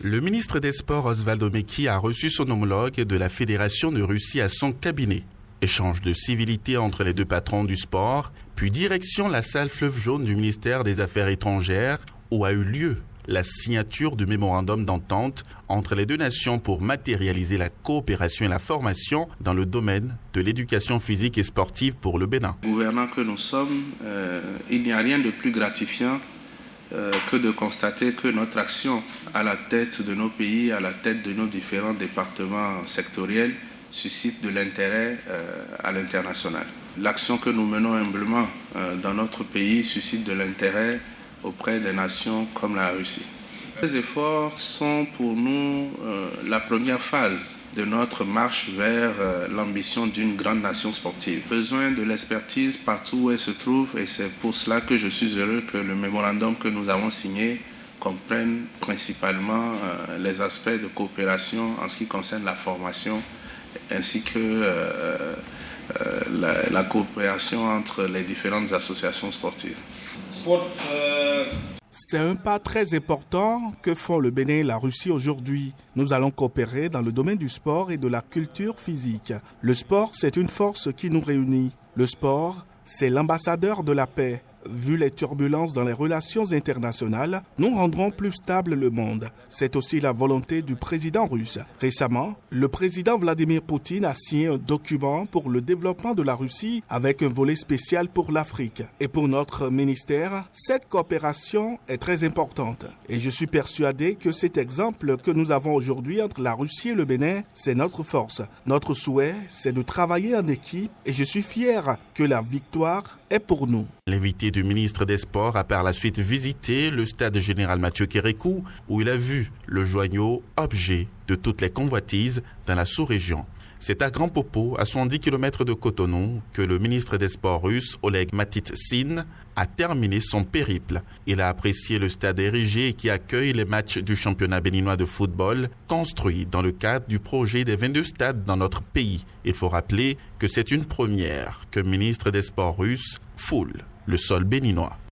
Le ministre des Sports Osvaldo Meki a reçu son homologue de la Fédération de Russie à son cabinet. Échange de civilité entre les deux patrons du sport, puis direction la salle Fleuve Jaune du ministère des Affaires étrangères où a eu lieu la signature du mémorandum d'entente entre les deux nations pour matérialiser la coopération et la formation dans le domaine de l'éducation physique et sportive pour le Bénin. Gouvernants que nous sommes, il n'y a rien de plus gratifiant que de constater que notre action à la tête de nos pays, à la tête de nos différents départements sectoriels, suscite de l'intérêt à l'international. L'action que nous menons humblement dans notre pays suscite de l'intérêt auprès des nations comme la Russie. Ces efforts sont pour nous la première phase de notre marche vers l'ambition d'une grande nation sportive. Besoin de l'expertise partout où elle se trouve et c'est pour cela que je suis heureux que le mémorandum que nous avons signé comprenne principalement les aspects de coopération en ce qui concerne la formation ainsi que la coopération entre les différentes associations sportives. C'est un pas très important que font le Bénin et la Russie aujourd'hui. Nous allons coopérer dans le domaine du sport et de la culture physique. Le sport, c'est une force qui nous réunit. Le sport, c'est l'ambassadeur de la paix. Vu les turbulences dans les relations internationales, nous rendrons plus stable le monde. C'est aussi la volonté du président russe. Récemment, le président Vladimir Poutine a signé un document pour le développement de la Russie avec un volet spécial pour l'Afrique. Et pour notre ministère, cette coopération est très importante. Et je suis persuadé que cet exemple que nous avons aujourd'hui entre la Russie et le Bénin, c'est notre force. Notre souhait, c'est de travailler en équipe et je suis fier que la victoire est pour nous. L'invité du ministre des Sports a par la suite visité le stade général Mathieu Kérékou où il a vu le joyau objet de toutes les convoitises dans la sous-région. C'est à Grand Popo, à 70 km de Cotonou, que le ministre des Sports russe, Oleg Matitsin, a terminé son périple. Il a apprécié le stade érigé qui accueille les matchs du championnat béninois de football, construit dans le cadre du projet des 22 stades dans notre pays. Il faut rappeler que c'est une première que le ministre des Sports russe foule le sol béninois.